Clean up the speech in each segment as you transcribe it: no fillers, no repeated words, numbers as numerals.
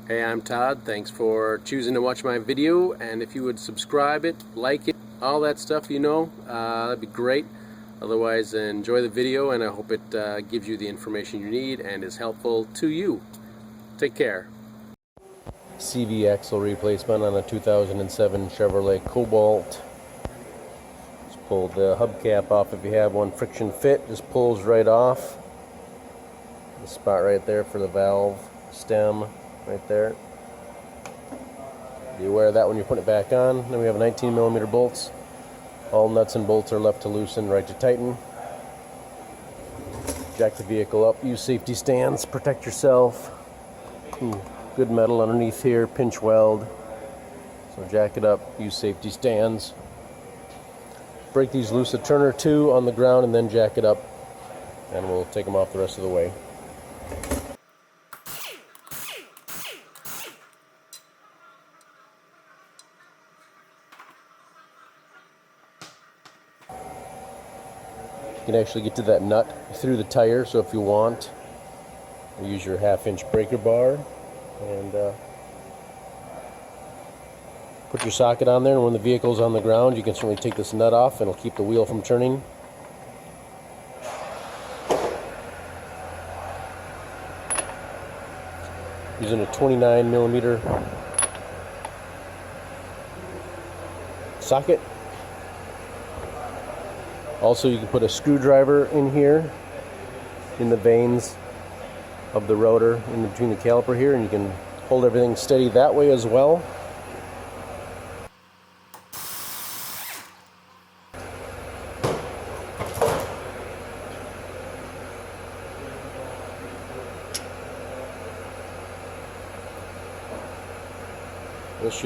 Hey, I'm Todd. Thanks for choosing to watch my video, and if you would subscribe it, like it, all that stuff, that'd be great. Otherwise, enjoy the video, and I hope it gives you the information you need and is helpful to you. Take care. CV axle replacement on a 2007 Chevrolet Cobalt. Just pull the hubcap off if you have one. Friction fit just pulls right off. The spot right there for the valve stem. Right there. Be aware of that when you're putting it back on. Then we have 19mm bolts. All nuts and bolts are left to loosen, right to tighten. Jack the vehicle up. Use safety stands. Protect yourself. Good metal underneath here. Pinch weld. So jack it up. Use safety stands. Break these loose a turn or two on the ground and then jack it up. And we'll take them off the rest of the way. You can actually get to that nut through the tire, so if you want, use your 1/2-inch breaker bar and put your socket on there, and when the vehicle's on the ground you can certainly take this nut off and it'll keep the wheel from turning. Using a 29mm socket. Also, you can put a screwdriver in here, in the vanes of the rotor, in between the caliper here, and you can hold everything steady that way as well. This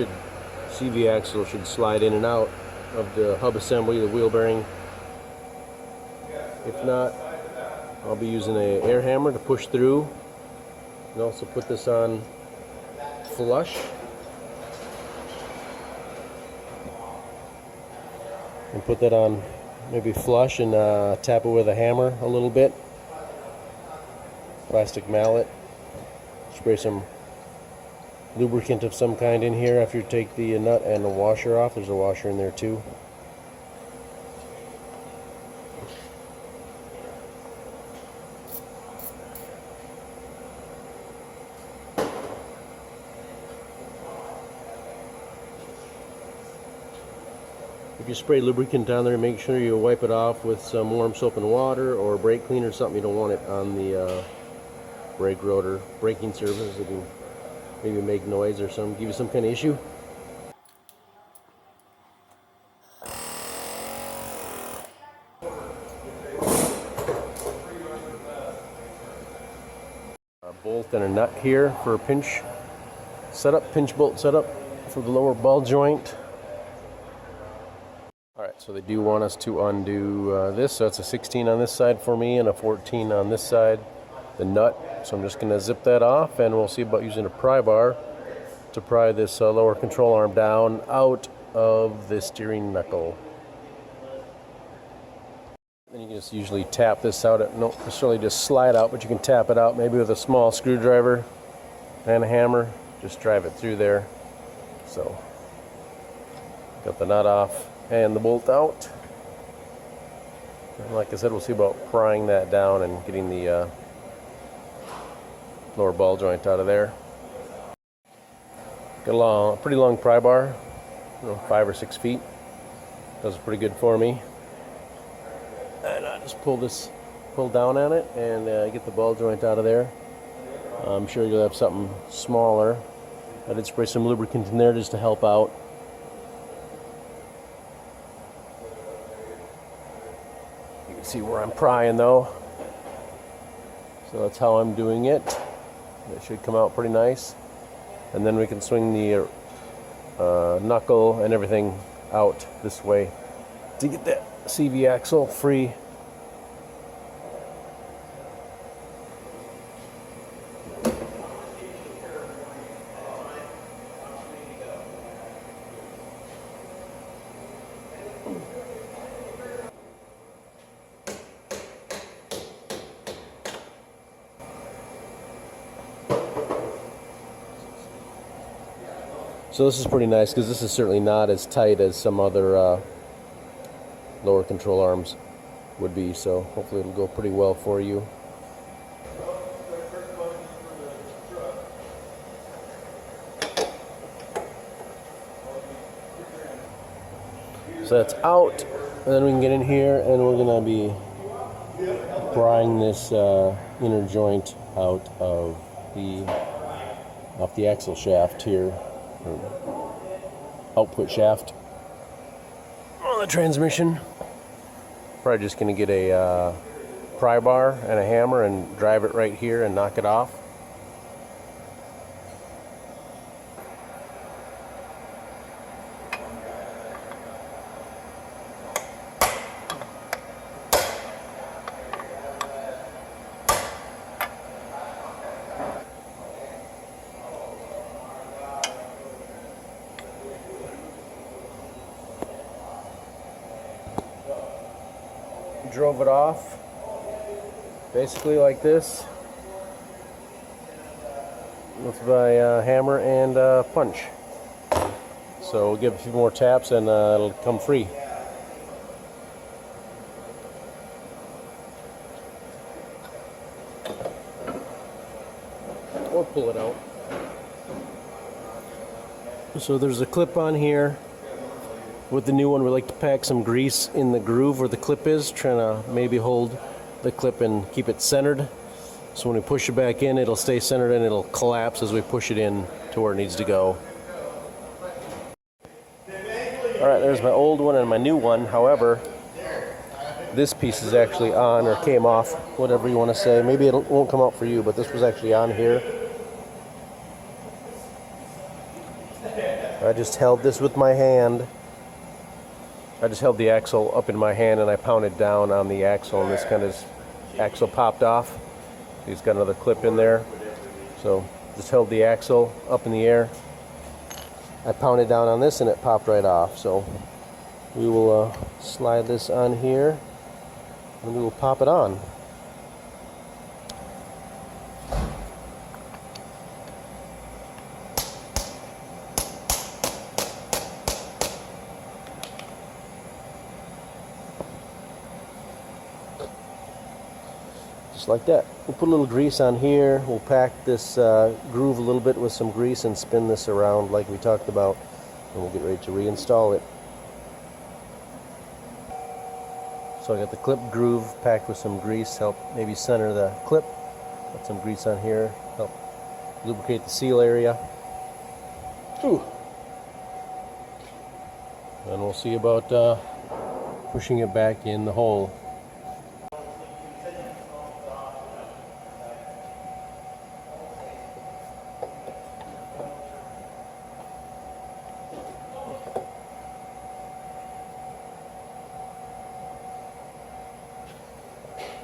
CV axle should slide in and out of the hub assembly, the wheel bearing. If not, I'll be using an air hammer to push through, and also put this on flush. And put that on maybe flush and tap it with a hammer a little bit. Plastic mallet. Spray some lubricant of some kind in here after you take the nut and the washer off. There's a washer in there too. If you spray lubricant down there, make sure you wipe it off with some warm soap and water or brake cleaner or something. You don't want it on the brake rotor. Braking surface, it can maybe make noise or something, give you some kind of issue. A bolt and a nut here for a pinch setup, pinch bolt setup for the lower ball joint. Alright, so they do want us to undo this, so it's a 16 on this side for me and a 14 on this side, the nut. So I'm just going to zip that off, and we'll see about using a pry bar to pry this lower control arm down out of the steering knuckle. Then you can just usually tap this out, not necessarily just slide out, but you can tap it out maybe with a small screwdriver and a hammer. Just drive it through there. So, got the nut off and the bolt out. And like I said, we'll see about prying that down and getting the lower ball joint out of there. Got a pretty long pry bar, 5 or 6 feet. Does pretty good for me. And I just pull down on it and get the ball joint out of there. I'm sure you'll have something smaller. I did spray some lubricant in there just to help out. See where I'm prying though, so that's how I'm doing it. It should come out pretty nice, and then we can swing the knuckle and everything out this way to get that CV axle free. So this is pretty nice because this is certainly not as tight as some other lower control arms would be, so hopefully it'll go pretty well for you. So that's out, and then we can get in here and we're going to be prying this inner joint out of off the axle shaft here, or output shaft on the transmission. Probably just going to get a pry bar and a hammer and drive it right here and knock it off. Drove it off basically like this with my hammer and punch. So we'll give a few more taps and it'll come free. Or pull it out. So there's a clip on here. With the new one, we like to pack some grease in the groove where the clip is, trying to maybe hold the clip and keep it centered. So when we push it back in, it'll stay centered and it'll collapse as we push it in to where it needs to go. Alright, there's my old one and my new one. However, this piece is actually on, or came off, whatever you want to say. Maybe it won't come out for you, but this was actually on here. I just held this with my hand. I just held the axle up in my hand and I pounded down on the axle, and this kind of axle popped off. He's got another clip in there. So just held the axle up in the air. I pounded down on this and it popped right off. So we will slide this on here and we will pop it on. Just like that. We'll put a little grease on here. We'll pack this groove a little bit with some grease and spin this around like we talked about, and we'll get ready to reinstall it. So I got the clip groove packed with some grease, help maybe center the clip. Got some grease on here, help lubricate the seal area. Ooh. And we'll see about pushing it back in the hole.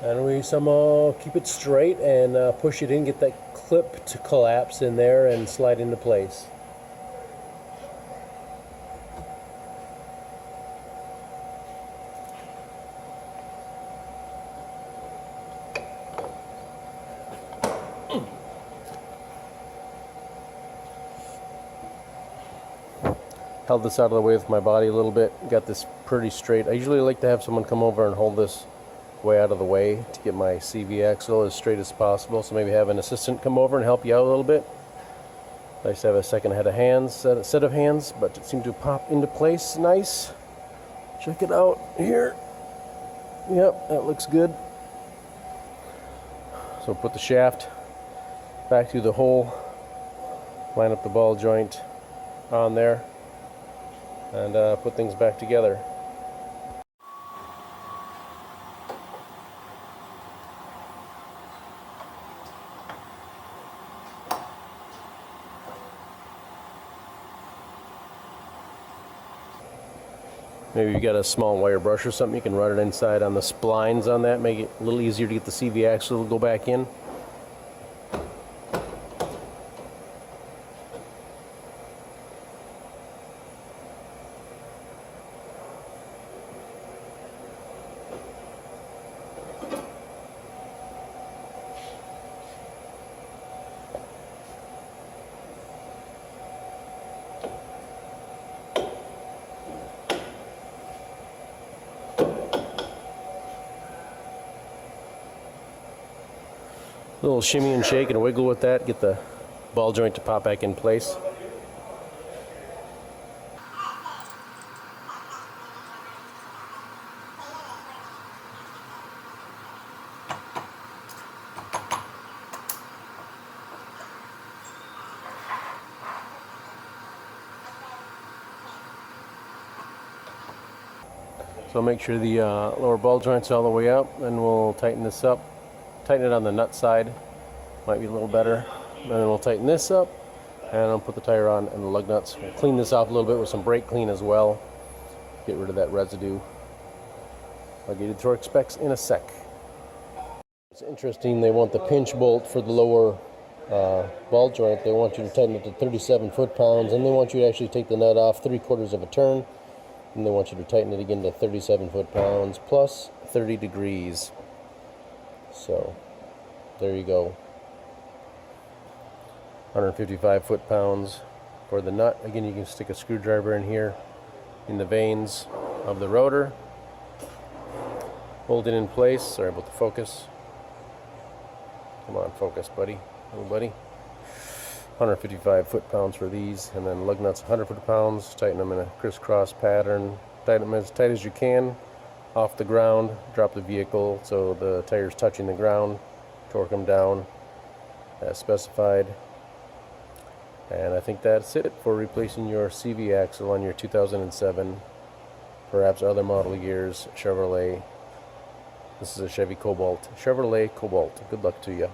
And we somehow keep it straight and push it in, get that clip to collapse in there and slide into place. Held this out of the way with my body a little bit, got this pretty straight. I usually like to have someone come over and hold this way out of the way to get my CV axle as straight as possible, so maybe have an assistant come over and help you out a little bit. Nice to have a second head of hands, set of hands, but it seemed to pop into place nice. Check it out here. Yep, that looks good. So put the shaft back through the hole, line up the ball joint on there, and put things back together. Maybe you've got a small wire brush or something, you can run it inside on the splines on that, make it a little easier to get the CV axle to go back in. A little shimmy and shake and wiggle with that, get the ball joint to pop back in place. So make sure the lower ball joint's all the way up, and we'll tighten this up. Tighten it on the nut side, might be a little better. And then we'll tighten this up, and I'll put the tire on and the lug nuts. We'll clean this off a little bit with some brake clean as well. Get rid of that residue. I'll get you the torque specs in a sec. It's interesting, they want the pinch bolt for the lower ball joint. They want you to tighten it to 37 foot-pounds, and they want you to actually take the nut off 3/4 of a turn. And they want you to tighten it again to 37 foot-pounds plus 30 degrees. So, there you go. 155 foot-pounds for the nut. Again, you can stick a screwdriver in here in the vanes of the rotor. Hold it in place. Sorry about the focus. Come on, focus, buddy. Little buddy. 155 foot-pounds for these, and then lug nuts 100 foot-pounds. Tighten them in a crisscross pattern. Tighten them as tight as you can off the ground. Drop the vehicle so the tire's touching the ground. Torque them down as specified. And I think that's it for replacing your CV axle on your 2007, perhaps other model years Chevrolet. This is a Chevy Cobalt. Chevrolet Cobalt. Good luck to you.